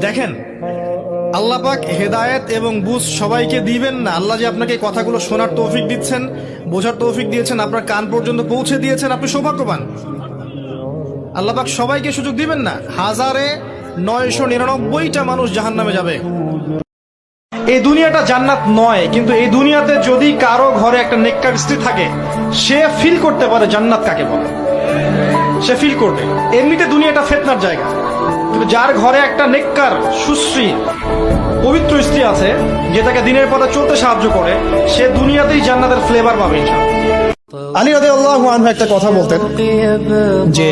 দেখেন, আল্লাহ পাক হেদায়েত এবং বুঝ সবাইকে দিবেন না। আল্লাহ যে আপনাকে কথাগুলো শোনার তৌফিক দিচ্ছেন, বোঝার তৌফিক দিয়েছেন, আপনার কান পর্যন্ত পৌঁছে দিয়েছেন, আপনি সৌভাগ্যবান। আল্লাহ পাক সবাইকে সুযোগ দিবেন না। 1999টা মানুষ জাহান্নামে যাবে। এই দুনিয়াটা জান্নাত নয়, কিন্তু এই দুনিয়াতে যদি কারো ঘরে একটা নেককার স্ত্রী থাকে, সে ফিল করতে পারে জান্নাত কাকে বলে। সে ফিল করবে। এমনিতে দুনিয়াটা ফিতনার জায়গা, কিন্তু যার ঘরে একটা নেককার সুশ্রী পবিত্র স্ত্রী আছে, যে তাকে দিনের পথে চলতে সাহায্য করে, সে দুনিয়াতেই জান্নাতের ফ্লেভার পাবে ইনশাআল্লাহ। আলী রাদিয়াল্লাহু আনহু একটা কথা বলতেন যে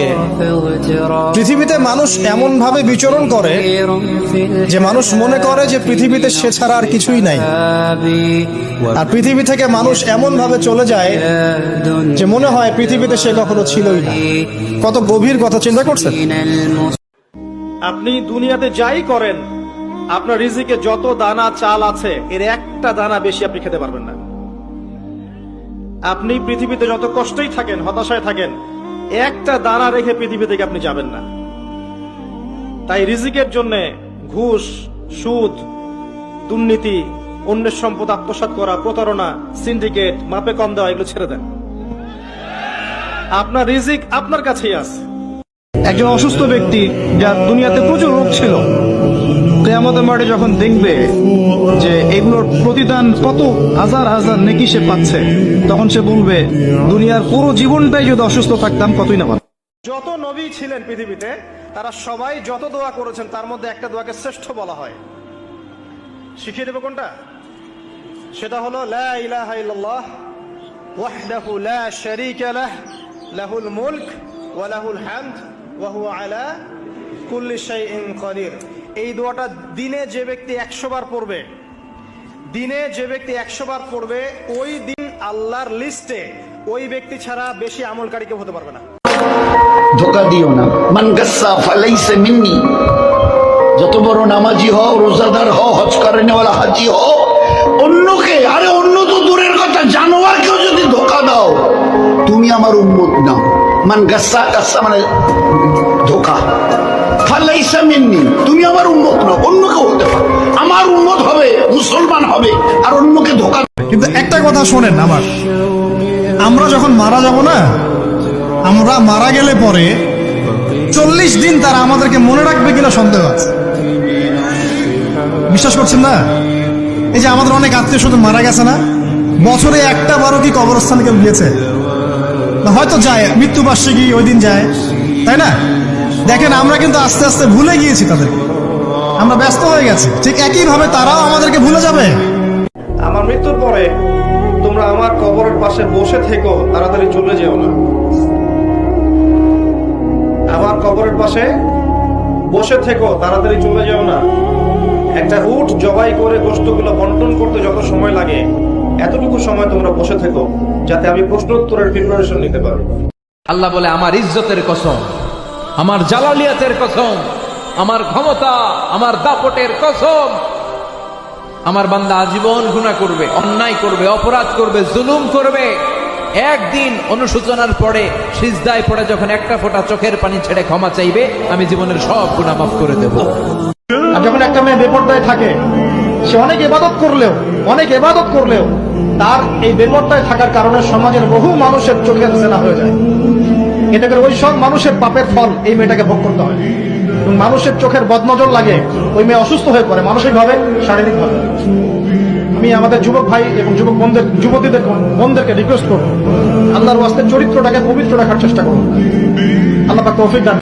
পৃথিবীতে মানুষ এমন ভাবে বিচরণ করে যে মানুষ মনে করে যে পৃথিবীতে সে ছাড়া আর কিছুই নাই, আর পৃথিবী থেকে মানুষ এমন ভাবে চলে যায় যে মনে হয় পৃথিবীতে সে কখনো ছিলই না। কত গভীর কথা চিন্তা করছেন? আপনি দুনিয়াতে যাই করেন, আপনার রিজিকে যত দানা চাল আছে, এর একটা দানা বেশি আপনি খেতে পারবেন না। আপনি পৃথিবীতে যত কষ্টই থাকেন, হতাশায় থাকেন, একটা দানা রেখে পৃথিবী থেকে আপনি যাবেন না। তাই রিজিকের জন্য ঘুষ, সুদ, দুর্নীতি, অন্যের সম্পদ আত্মসাৎ করা, প্রতারণা, সিন্ডিকেট, মাপে কম দেওয়া, এগুলো ছেড়ে দেন। আপনার রিজিক আপনার কাছেই আছে। একজন অসুস্থ ব্যক্তি, যার দুনিয়াতে প্রচুর রোগ ছিল, কিয়ামতের মাঠে যখন দেখবে যে এগুলোর প্রতিদান কত হাজার হাজার নেকি সে পাচ্ছে, তখন সে বলবে দুনিয়ার পুরো জীবনটাই যদি অসুস্থ থাকতাম কতই না ভালো। যত নবী ছিলেন পৃথিবীতে, তারা সবাই যত দোয়া করেছেন, তার মধ্যে একটা দোয়াকে শ্রেষ্ঠ বলা হয়। শিখিয়ে দেব কোনটা? সেটা হলো লা ইলাহা ইল্লাল্লাহ ওয়াহদাহু লা শারীকা লাহ লাহুল মুলক ওয়া লাহুল হামদ ওয়া হুয়া আলা কুল্লি শাইইন কাদির। এই দোয়াটা দিনে যে ব্যক্তি 100 বার পড়বে, দিনে যে ব্যক্তি 100 বার পড়বে, ওই দিন আল্লাহর লিস্টে ওই ব্যক্তি ছাড়া বেশি আমলকারী কেউ হতে পারবে না। ধোকা দিও না। মান গাসসা ফালাইসা মিন্নি। যত বড় নামাজি হও, রোজাদার হও, হজ করেনেওয়ালা হাজি হও, অন্যকে, আরে অন্য তো দূরের কথা, জানোয়ারকেও যদি ধোকা দাও, তুমি আমার উম্মত না। মান গাসসা, গাসসা মানে ধোকা। ফালাইসা মিন্নি, তুমি আমার উম্মত না, অন্যকে হতে পারে। আমার উম্মত হবে, মুসলমান হবে, আর অন্যকে ধোকা। কিন্তু একটা কথা শোনেন আমার, আমরা যখন মারা যাব না, আমরা মারা গেলে পরে 40 দিন তারা আমাদেরকে মনে রাখবে কিনা সন্দেহ আছে। বিশ্বাস করছেন না? এই যে আমাদের অনেক আত্মীয় স্বজন মারা গেছে না, বছরে একটা বারো কি কবরস্থানে কেউ গিয়েছে? হয়তো যায়, মৃত্যুবার্ষিকী ওই দিন যায়, তাই না? দেখেন, আমরা কিন্তু আস্তে আস্তে ভুলে গিয়েছি তাদেরকে, আমরা ব্যস্ত হয়ে গেছি। ঠিক একইভাবে তারাও আমাদেরকে ভুলে যাবে। আমার মৃত্যুর পরে তোমরা আমার কবরের পাশে বসে থেকো, তাড়াতাড়ি চলে যেও না। আমার কবরের পাশে বসে থেকো, তাড়াতাড়ি চলে যেও না। একটা উট জবাই করে গোশতগুলো বন্টন করতে যত সময় লাগে, এতটুকু সময় তোমরা বসে থেকো, যাতে আমি প্রশ্ন উত্তরের প্রিপারেশন নিতে পারি। আল্লাহ বলে, আমার ইজ্জতের কসম, আমার জালালিয়াতের কসম, আমার ক্ষমতা, আমার দাপটের কসম, আমার বান্দা আজীবন গুনাহ করবে, অন্যায় করবে, অপরাধ করবে, জুলুম করবে। একদিন অনুশোচনার পরে সিজদায় পড়ে যখন একটা ফোঁটা চোখের পানি ছেড়ে ক্ষমা চাইবে, আমি জীবনের সব গুনাহ মাফ করে দেব। আর যখন একটা মেয়ে বেপরদায় থাকে, সে অনেক ইবাদত করলেও তার এই বেপরদায় থাকার কারণে সমাজের বহু মানুষের চোখের জেনা হয়ে যায়। এটা করে ওই সব মানুষের পাপের ফল এই মেয়েটাকে ভোগ করতে হয়। মানুষের চোখের বদনজর লাগে, ওই মেয়ে অসুস্থ হয়ে পড়ে, মানসিকভাবে, শারীরিকভাবে। আমি আমাদের যুবক ভাই এবং যুবক বোনদেরকে রিকোয়েস্ট করব, আল্লাহর ওয়াস্তে চরিত্রটাকে পবিত্র রাখার চেষ্টা করুন। আল্লাহ পাক তৌফিক দান।